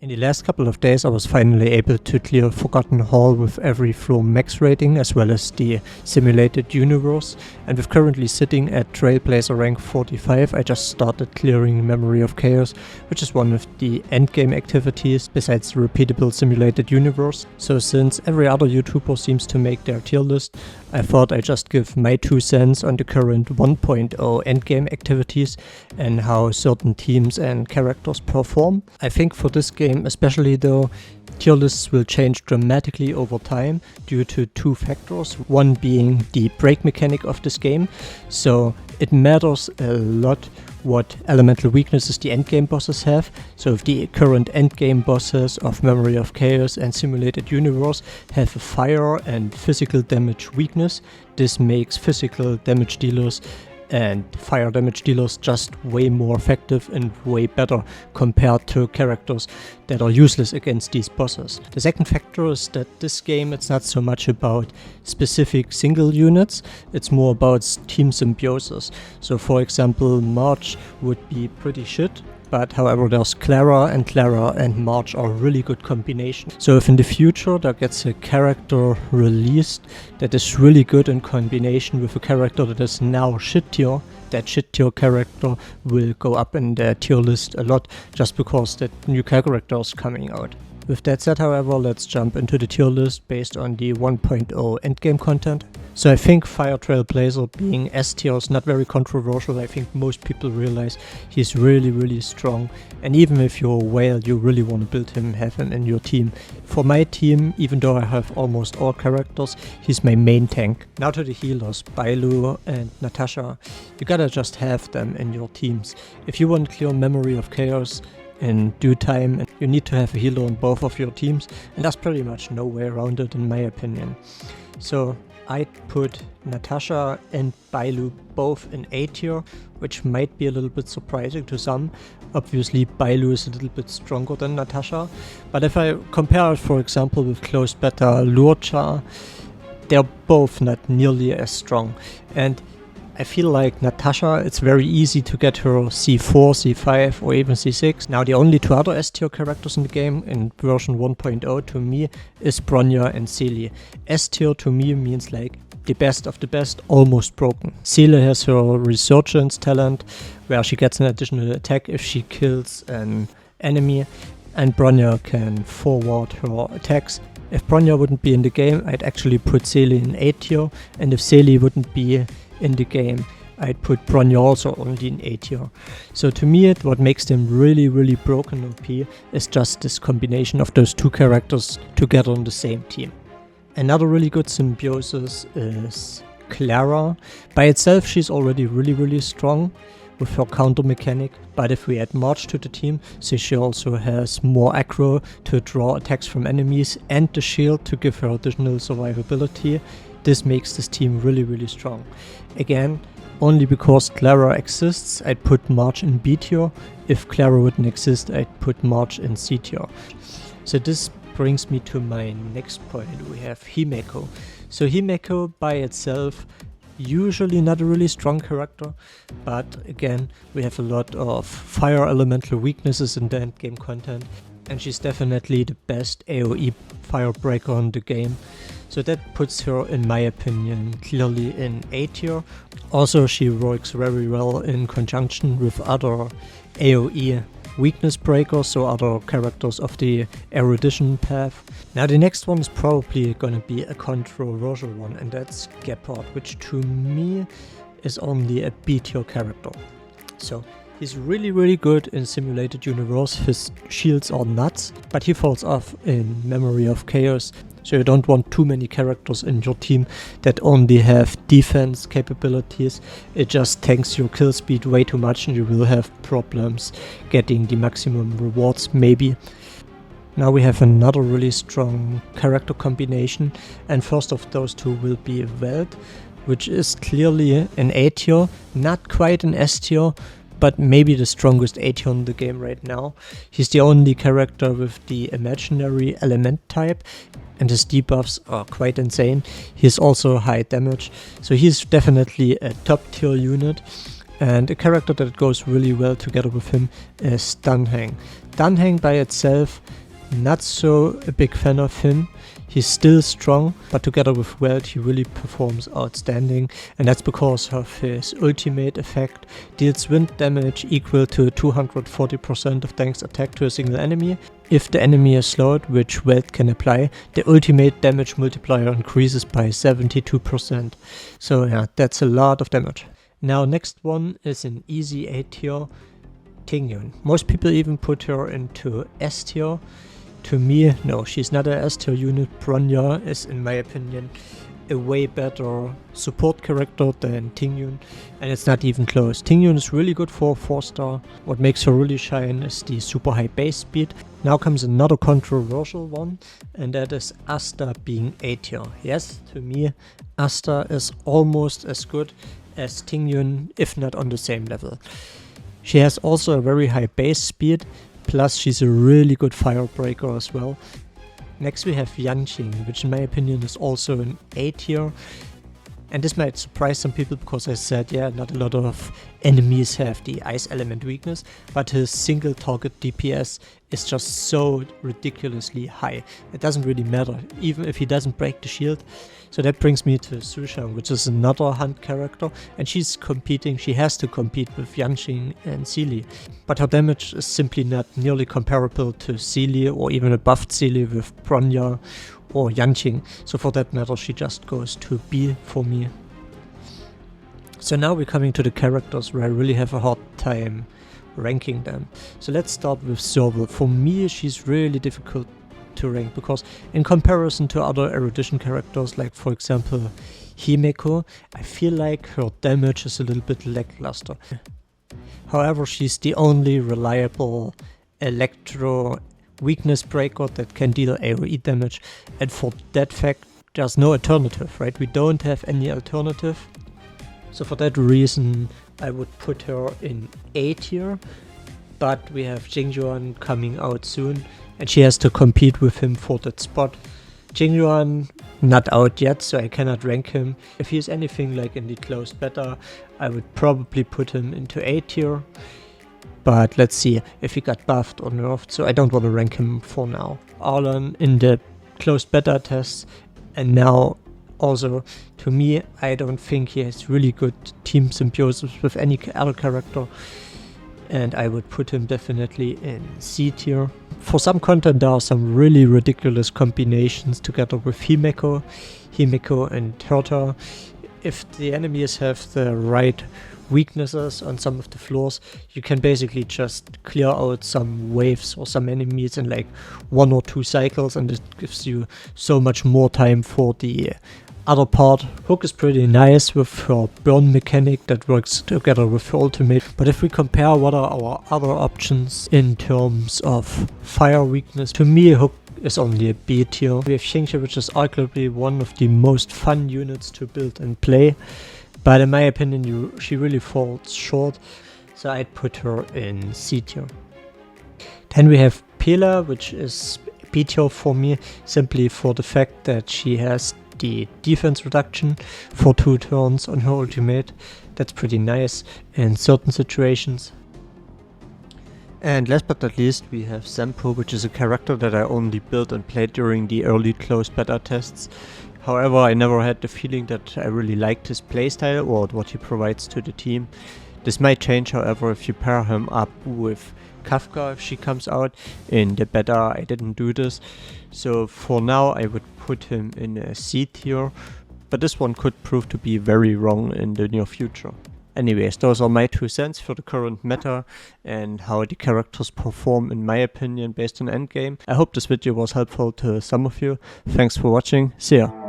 In the last couple of days I was finally able to clear Forgotten Hall with every floor max rating as well as the simulated universe, and with currently sitting at Trailblazer rank 45 I just started clearing Memory of Chaos, which is one of the endgame activities besides the repeatable simulated universe. So since every other YouTuber seems to make their tier list, I thought I'd just give my 2 cents on the current 1.0 endgame activities and how certain teams and characters perform. I think for this game especially though, tier lists will change dramatically over time due to 2 factors, one being the break mechanic of this game. So it matters a lot what elemental weaknesses the endgame bosses have. So if the current endgame bosses of Memory of Chaos and Simulated Universe have a fire and physical damage weakness, this makes physical damage dealers and fire damage dealers just way more effective and way better compared to characters that are useless against these bosses. The second factor is that this game, it's not so much about specific single units, it's more about team symbiosis. So for example, March would be pretty shit, but however there's Clara and March are a really good combination. So if in the future there gets a character released that is really good in combination with a character that is now shit tier, that shit tier character will go up in the tier list a lot just because that new character is coming out. With that said, however, let's jump into the tier list based on the 1.0 endgame content. So I think Fire Trailblazer being S tier is not very controversial. I think most people realize he's really strong, and even if you're a whale you really want to build him, have him in your team. For my team, even though I have almost all characters, he's my main tank. Now to the healers, Meloo and Natasha. You gotta just have them in your teams. If you want clear Memory of Chaos in due time, you need to have a healer on both of your teams, and there's pretty much no way around it in my opinion. So I'd put Natasha and Meloo both in A tier, which might be a little bit surprising to some. Obviously Meloo is a little bit stronger than Natasha, but if I compare it for example with closed beta Lurcha, they're both not nearly as strong. And I feel like Natasha, it's very easy to get her C4, C5 or even C6. Now the only 2 other S tier characters in the game in version 1.0 to me is Bronya and Seele. S tier to me means like the best of the best, almost broken. Seele has her resurgence talent where she gets an additional attack if she kills an enemy, and Bronya can forward her attacks. If Bronya wouldn't be in the game, I'd actually put Seele in A tier, and if Seele wouldn't be in the game, I'd put Bronya also only in A tier. So to me, what makes them really broken OP is just this combination of those 2 characters together on the same team. Another really good symbiosis is Clara. By itself she's already really strong with her counter mechanic, but if we add March to the team, so she also has more aggro to draw attacks from enemies and the shield to give her additional survivability, this makes this team really strong. Again, only because Clara exists, I'd put March in B tier. If Clara wouldn't exist, I'd put March in C tier. So this brings me to my next point. We have Himeko. So Himeko by itself, usually not a really strong character, but again, we have a lot of fire elemental weaknesses in the endgame content, and she's definitely the best AoE firebreaker in the game. So that puts her, in my opinion, clearly in A tier. Also, she works very well in conjunction with other AoE weakness breakers, so other characters of the erudition path. Now the next one is probably gonna be a controversial one, and that's Gepard, which to me is only a B tier character. So he's really good in Simulated Universe, his shields are nuts, but he falls off in Memory of Chaos. So you don't want too many characters in your team that only have defense capabilities. It just tanks your kill speed way too much and you will have problems getting the maximum rewards maybe. Now we have another really strong character combination, and first of those 2 will be Veld, which is clearly an A tier, not quite an S tier, but maybe the strongest A tier in the game right now. He's the only character with the imaginary element type, and his debuffs are quite insane. He's also high damage, so he's definitely a top tier unit. And a character that goes really well together with him is Dunhang. Danheng by itself, not so a big fan of him. He's still strong, but together with Welt he really performs outstanding, and that's because of his ultimate effect. Deals wind damage equal to 240% of Dank's attack to a single enemy. If the enemy is slowed, which Welt can apply, the ultimate damage multiplier increases by 72%. So yeah, that's a lot of damage. Now next one is an easy A tier, Tingyun. Most people even put her into S tier. To me, no, she's not a S tier unit. Bronya is, in my opinion, a way better support character than Tingyun, and it's not even close. Tingyun is really good for 4-star. What makes her really shine is the super high base speed. Now comes another controversial one, and that is Asta being A tier. Yes, to me, Asta is almost as good as Tingyun, if not on the same level. She has also a very high base speed, plus she's a really good firebreaker as well. Next we have Yanqing, which in my opinion is also an A tier. And this might surprise some people because I said, yeah, not a lot of enemies have the ice element weakness, but his single target DPS is just so ridiculously high. It doesn't really matter, even if he doesn't break the shield. So that brings me to Sushang, which is another hunt character, and she has to compete with Yanqing and Sealy. But her damage is simply not nearly comparable to Sealy or even above Sealy with Bronya or Yanqing. So for that matter, she just goes to B for me. So now we're coming to the characters where I really have a hard time ranking them. So let's start with Zerval. For me, she's really difficult to rank because in comparison to other erudition characters, like for example Himeko, I feel like her damage is a little bit lackluster. However, she's the only reliable electro weakness breaker that can deal AoE damage, and for that fact there's no alternative, right? We don't have any alternative. So for that reason I would put her in A tier, but we have Jingyuan coming out soon and she has to compete with him for that spot. Jingyuan not out yet, so I cannot rank him. If he is anything like in the closed beta, I would probably put him into A tier. But let's see if he got buffed or nerfed, so I don't want to rank him for now. Arlan in the closed beta tests, and now also, to me, I don't think he has really good team symbiosis with any other character, and I would put him definitely in C tier. For some content there are some really ridiculous combinations together with Himeko and Herta. If the enemies have the right weaknesses on some of the floors, you can basically just clear out some waves or some enemies in like 1 or 2 cycles, and it gives you so much more time for the other part. Hook is pretty nice with her burn mechanic that works together with her ultimate, but if we compare what are our other options in terms of fire weakness, to me Hook is only a B tier. We have Xingxia, which is arguably one of the most fun units to build and play, but in my opinion she really falls short, so I'd put her in C tier. Then we have Pela, which is B tier for me, simply for the fact that she has the defense reduction for 2 turns on her ultimate. That's pretty nice in certain situations. And last but not least we have Zempo, which is a character that I only built and played during the early closed beta tests. However, I never had the feeling that I really liked his playstyle or what he provides to the team. This might change, however, if you pair him up with Kafka if she comes out. In the beta I didn't do this, so for now I would put him in a C tier, but this one could prove to be very wrong in the near future. Anyways, those are my 2 cents for the current meta and how the characters perform in my opinion based on Endgame. I hope this video was helpful to some of you. Thanks for watching, see ya!